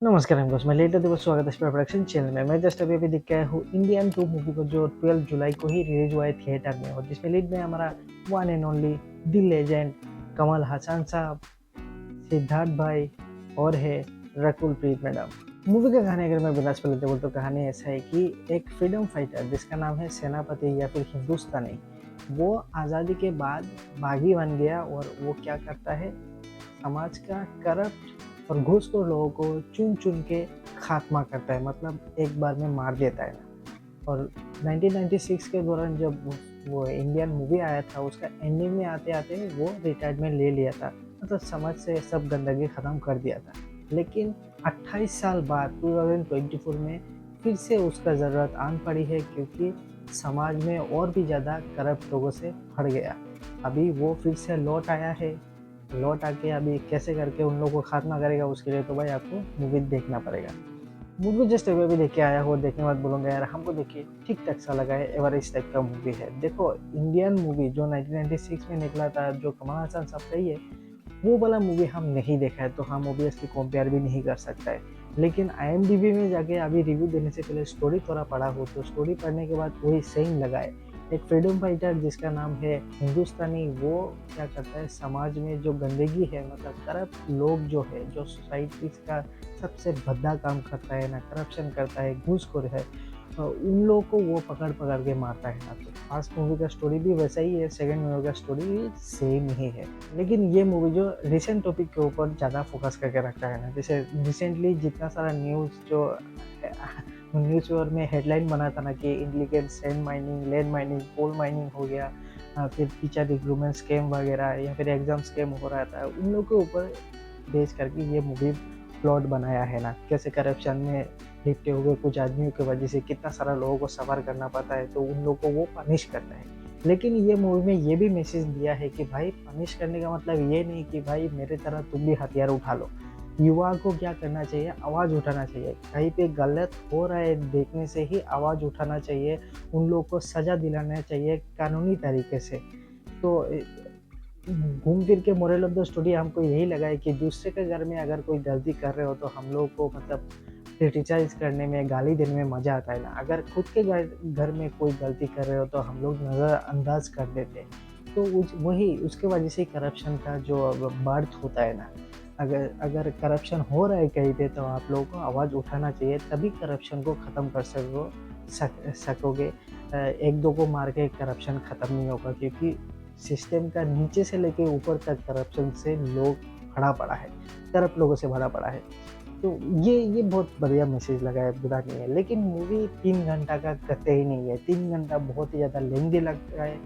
नमस्कार एम्बॉस, मैं लेटर दिवस स्वागत है इस प्रोडक्शन चैनल में। मैं जस्ट अभी देख के आया हूँ इंडियन 2 मूवी को, जो 12 जुलाई को ही रिलीज हुआ है थिएटर में, और जिसमें लीड में हमारा one and only the legend Kamal Haasan साहब, सिद्धार्थ भाई और है रकुल प्रीत मैडम। मूवी का कहानी अगर मैं बिना स्पॉइलर बोलूँ तो कहानी ऐसा है कि एक फ्रीडम फाइटर जिसका नाम है सेनापति या फिर हिंदुस्तानी, वो आज़ादी के बाद बागी बन गया और वो क्या करता है, समाज का करप्ट और घूसखोर लोगों को चुन चुन के खात्मा करता है, मतलब एक बार में मार देता है। और 1996 के दौरान जब वो इंडियन मूवी आया था, उसका एंडिंग में आते आते वो रिटायरमेंट ले लिया था, मतलब समाज से सब गंदगी ख़त्म कर दिया था। लेकिन 28 साल बाद 2024 में फिर से उसका ज़रूरत आन पड़ी है, क्योंकि समाज में और भी ज़्यादा करप्ट लोगों से भर गया। अभी वो फिर से लौट आया है। लौट आके अभी कैसे करके उन लोगों को खात्मा करेगा, उसके लिए तो भाई आपको मूवी देखना पड़ेगा। मूवी जस्ट अभी देख के आया हो, देखने के बाद बोलूँगा यार हमको देखिए ठीक ठाक सा लगा है, एवरेज टाइप का मूवी है। देखो, इंडियन मूवी जो 1996 में निकला था, जो कमल हसन साहब का ही है, वो वाला मूवी हम नहीं देखा है, तो हम ऑब्वियसली कंपेयर भी नहीं कर सकता है। लेकिन आईएमडीबी में जाके अभी रिव्यू देने से पहले स्टोरी थोड़ा पढ़ा हो, तो स्टोरी पढ़ने के बाद वही सेम लगा है। एक फ्रीडम फाइटर जिसका नाम है हिंदुस्तानी, वो क्या करता है, समाज में जो गंदगी है, मतलब करप्ट लोग जो है, जो सोसाइटी का सबसे भद्दा काम करता है ना, करप्शन करता है, घूसखोर है, उन लोगों को वो पकड़ पकड़ के मारता है ना। तो फर्स्ट मूवी का स्टोरी भी वैसा ही है, सेकंड मूवी का स्टोरी भी सेम ही है। लेकिन ये मूवी जो रिसेंट टॉपिक के ऊपर ज़्यादा फोकस करके रखता है ना, जैसे रिसेंटली जितना सारा न्यूज़ जो न्यूज़ पेपर में हेडलाइन बना था ना कि illegal sand mining, land mining, coal mining हो गया, फिर टीचर रिक्रूटमेंट स्कैम वगैरह या फिर एग्जाम स्कैम हो रहा था, उन लोगों के ऊपर बेस करके ये मूवी प्लॉट बनाया है ना। कैसे करप्शन में लिप्त हुए कुछ आदमियों की वजह से कितना सारा लोगों को सफ़र करना पड़ता है, तो उन लोगों को वो पनिश करता है। लेकिन ये मूवी में ये भी मैसेज दिया है कि भाई पनिश करने का मतलब ये नहीं कि भाई मेरे तरह तुम भी हथियार उठा लो। युवा को क्या करना चाहिए, आवाज़ उठाना चाहिए। कहीं पे गलत हो रहा है देखने से ही आवाज़ उठाना चाहिए, उन लोगों को सज़ा दिलाना चाहिए कानूनी तरीके से। तो घूम फिर के मोरल ऑफ द स्टोरी हमको यही लगा है कि दूसरे के घर में अगर कोई गलती कर रहे हो, तो हम लोग को मतलब क्रिटिसाइज़ करने में, गाली देने में मज़ा आता है ना। अगर खुद के घर घर में कोई गलती कर रहे हो, तो हम लोग नज़रअंदाज कर देते हैं। तो वही उसके वजह से करप्शन का जो अब बर्थ होता है ना, अगर अगर करप्शन हो रहा है कहीं पे, तो आप लोगों को आवाज़ उठाना चाहिए, तभी करप्शन को ख़त्म कर सकोगे। एक दो को मार के करप्शन ख़त्म नहीं होगा, क्योंकि सिस्टम का नीचे से लेके ऊपर तक करप्शन से लोग भरा पड़ा है, करप्ट लोगों से भरा पड़ा है। तो ये बहुत बढ़िया मैसेज लगा है, बुरा नहीं है। लेकिन मूवी 3 घंटा का कतई ही नहीं है, 3 घंटा बहुत ही ज़्यादा लेंथी लगता है।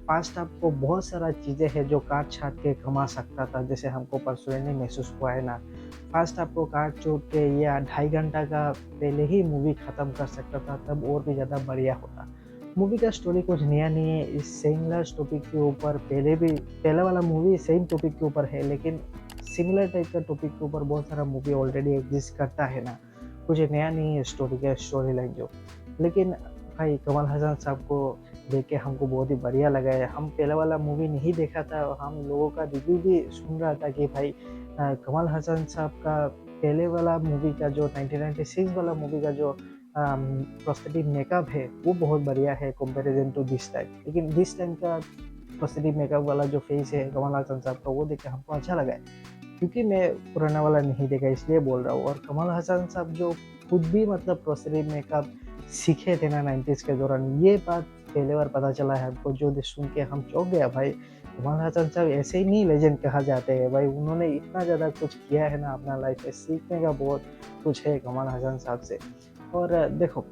फर्स्ट हाफ को बहुत सारा चीज़ें हैं जो काट-छाँट के कमा सकता था, जैसे हमको पर्सनली महसूस हुआ है ना। फर्स्ट हाफ को काट-छूट के या ढाई घंटा का पहले ही मूवी ख़त्म कर सकता था, तब और भी ज़्यादा बढ़िया होता। मूवी का स्टोरी कुछ नया नहीं है, इस सिमिलर टॉपिक के ऊपर पहला वाला मूवी सेम टॉपिक के ऊपर है, लेकिन सिमिलर टाइप का टॉपिक के ऊपर बहुत सारा मूवी ऑलरेडी एग्जिस्ट करता है ना। कुछ नया नहीं है स्टोरी का स्टोरी लाइन जो। लेकिन भाई कमल हसन साहब को देख के हमको बहुत ही बढ़िया लगा है। हम पहला वाला मूवी नहीं देखा था, हम लोगों का रिव्यू भी सुन रहा था कि भाई कमल हसन साहब का पहले वाला मूवी का जो 1996 वाला मूवी का जो प्रोस्थेटिक मेकअप है, वो बहुत बढ़िया है कंपैरिजन टू दिस टाइम। लेकिन दिस टाइम का प्रोस्थेटिक मेकअप वाला जो फेस है कमल हसन साहब का, वो देख के हमको अच्छा लगा है। क्योंकि मैं पुराना वाला नहीं देखा, इसलिए बोल रहा हूँ। और कमल हसन साहब जो खुद भी मतलब प्रोस्थेटिक मेकअप सीखे थे ना 90s के दौरान, ये बात पहली बार पता चला है हमको, जो सुन के हम चौंक गया भाई। कमल हसन साहब ऐसे ही नहीं लेजेंड कहा जाते हैं भाई, उन्होंने इतना ज़्यादा कुछ किया है ना अपना लाइफ में, सीखने का बहुत कुछ है कमल हसन साहब से। और देखो,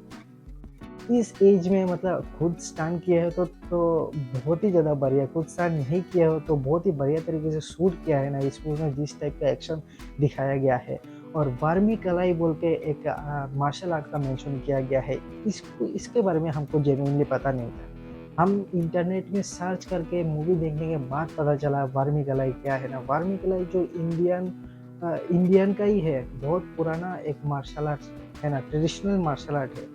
इस एज में मतलब खुद स्टंट किया है तो बहुत ही ज़्यादा बढ़िया, खुद स्टंट नहीं किया हो तो बहुत ही बढ़िया तरीके से शूट किया है ना इस मूवी में, जिस टाइप का एक्शन दिखाया गया है। और वार्मी कलाई बोल के एक मार्शल आर्ट का मेंशन किया गया है, इसको इसके बारे में हमको जेन्युइनली पता नहीं था। हम इंटरनेट में सर्च करके मूवी देखने के बाद पता चला वार्मी कलाई क्या है ना। वार्मी कलाई जो इंडियन का ही है, बहुत पुराना एक मार्शल आर्ट है ना, ट्रेडिशनल मार्शल आर्ट है,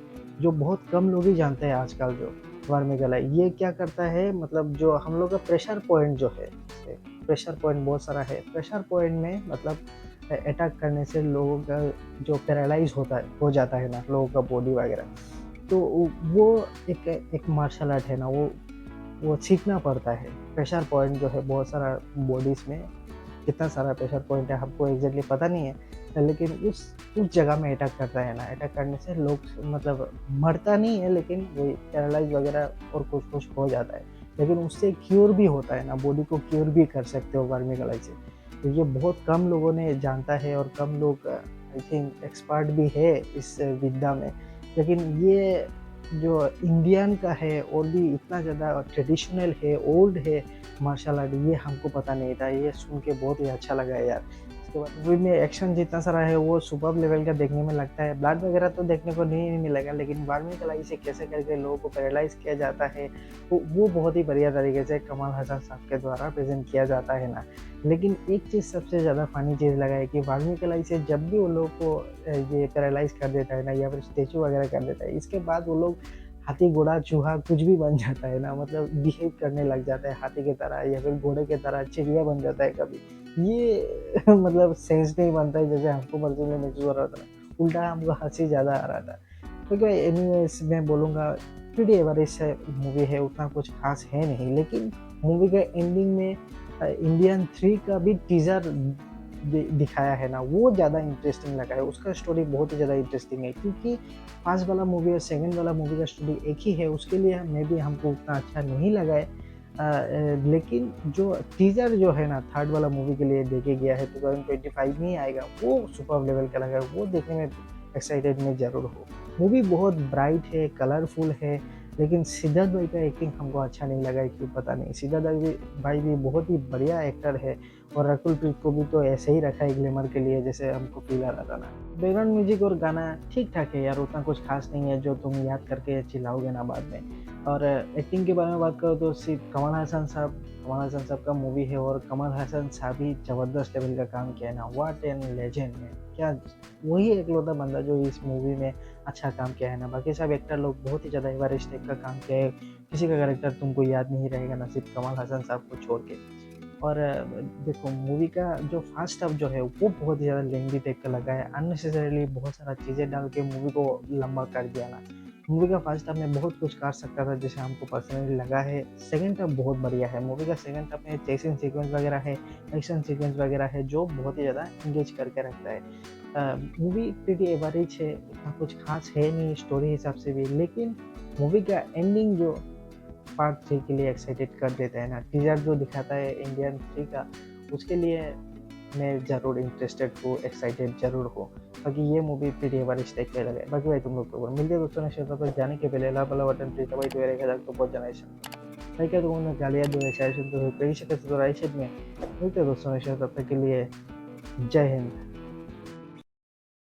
जो बहुत कम लोग ही जानते हैं आजकल। जो वार्मिकला ये क्या करता है, मतलब जो हम लोग का प्रेशर पॉइंट जो है, जैसे प्रेशर पॉइंट बहुत सारा है, प्रेशर पॉइंट में मतलब अटैक करने से लोगों का जो पैरालाइज होता है हो जाता है ना लोगों का बॉडी वगैरह, तो वो एक एक मार्शल आर्ट है ना, वो सीखना पड़ता है। प्रेशर पॉइंट जो है बहुत सारा बॉडीज़ में, कितना सारा प्रेशर पॉइंट है हमको एग्जैक्टली पता नहीं है, लेकिन उस जगह में अटैक करता है ना, अटैक करने से लोग मतलब मरता नहीं है, लेकिन वही पैरालाइज वगैरह और कुछ कुछ हो जाता है, लेकिन उससे क्योर भी होता है ना, बॉडी को क्योर भी कर सकते हो वर्मिकलाई से। तो ये बहुत कम लोगों ने जानता है और कम लोग आई थिंक एक्सपर्ट भी है इस विद्या में। लेकिन ये जो इंडियन का है और भी इतना ज़्यादा ट्रेडिशनल है, ओल्ड है मार्शल आर्ट, ये हमको पता नहीं था। ये सुन के बहुत ही अच्छा लगा है यार। उसके बाद मूवी में एक्शन जितना सारा है वो सुपर्ब लेवल का देखने में लगता है। ब्लड वगैरह तो देखने को नहीं मिलेगा, लेकिन वाल्मीकि से कैसे करके लोगों को पैरालाइज किया जाता है वो बहुत ही बढ़िया तरीके से कमल हसन साहब के द्वारा प्रेजेंट किया जाता है ना। लेकिन एक चीज़ सबसे ज़्यादा फनी चीज़ लगा है कि वाल्मीकि से जब भी वो लोग को ये पैरालाइज कर देता है ना, या फिर स्टेचू वगैरह कर देता है, इसके बाद वो लोग हाथी, घोड़ा, चूहा कुछ भी बन जाता है ना, मतलब बिहेव करने लग जाता है हाथी की तरह या फिर घोड़े की तरह, चिड़िया बन जाता है कभी। ये मतलब सेंस नहीं बनता है जैसे हमको पर्सनली महसूस हो रहा था ना, उल्टा हमको हँसी ज़्यादा आ रहा था। क्योंकि एनीवेज़ मैं बोलूँगा प्रीटी एवरेज मूवी है, उतना कुछ ख़ास है नहीं, लेकिन मूवी के एंडिंग में इंडियन 3 का भी टीज़र दिखाया है ना, वो ज़्यादा इंटरेस्टिंग लगा है। उसका स्टोरी बहुत ही ज़्यादा इंटरेस्टिंग है, क्योंकि फर्स्ट वाला मूवी और सेकंड वाला मूवी का स्टोरी एक ही है, उसके लिए मे बी हमको उतना अच्छा नहीं लगा है। लेकिन जो टीज़र जो है ना थर्ड वाला मूवी के लिए देके गया है 2025 में ही आएगा, वो सुपर्ब लेवल का लगा है। वो देखने में एक्साइटेड मैं ज़रूर हूँ। मूवी बहुत ब्राइट है, कलरफुल है, लेकिन सिद्धार्थ भाई का एक्टिंग हमको अच्छा नहीं लगा है, क्यों पता नहीं। सिद्धार्थ भाई भी बहुत ही बढ़िया एक्टर है, और रकुल प्रीत को भी तो ऐसे ही रखा है ग्लैमर के लिए, जैसे हमको फील आ रहा था ना। बैकग्राउंड म्यूजिक और गाना ठीक ठाक है यार, उतना कुछ खास नहीं है जो तुम याद करके चिल्लाओगे ना बाद में। और एक्टिंग के बारे में बात करो तो सिर्फ कमल हसन साहब का मूवी है, और कमल हसन साहब ही ज़बरदस्त लेवल का काम किया है ना। व्हाट एन लेजेंड है क्या, वही एकलौता बंदा जो इस मूवी में अच्छा काम किया है ना। बाकी सब एक्टर लोग बहुत ही ज़्यादा एवरेज टाइप का काम किया है, किसी का कैरेक्टर तुमको याद नहीं रहेगा ना, सिर्फ कमल हसन साहब को छोड़ के। और देखो मूवी का जो फर्स्ट हाफ जो है वो बहुत ही ज़्यादा लेंथी टाइप का लगा है, अननेसेसरीली बहुत सारा चीज़ें डाल के मूवी को लंबा कर दिया ना। मूवी का फर्स्ट हाफ में बहुत कुछ कर सकता था, जैसे हमको पर्सनली लगा है। सेकंड हाफ बहुत बढ़िया है, मूवी का सेकंड हाफ में चेसिंग सीक्वेंस वगैरह है, एक्शन सीक्वेंस वगैरह है, जो बहुत ही ज़्यादा इंगेज करके रखता है। मूवी प्रीटी एवरेज है, उतना कुछ खास है नहीं स्टोरी हिसाब से भी, लेकिन मूवी का एंडिंग जो पार्ट 3 के लिए एक्साइटेड कर देता है ना, टीजर जो दिखाता है इंडियन 3 का, उसके लिए मैं ज़रूर इंटरेस्टेड हूँ, एक्साइटेड ज़रूर हूँ। बाकी ये मूवी प्रीटी एवरेज टाइप का लगा है। बाकी भाई तुम लोग को मिलते हैं दोस्तों नेक्स्ट पर जाने के पहले लाल वाला बटन प्लीज दबाई दो यार, तो बहुत जनरेशन भाई क्या तुमने गालियाँ दो ऐसे ऐसे तो कई शक्ल से तो राइट में मिलते हैं दोस्तों नेक्स्ट, तब तक के लिए जय हिंद।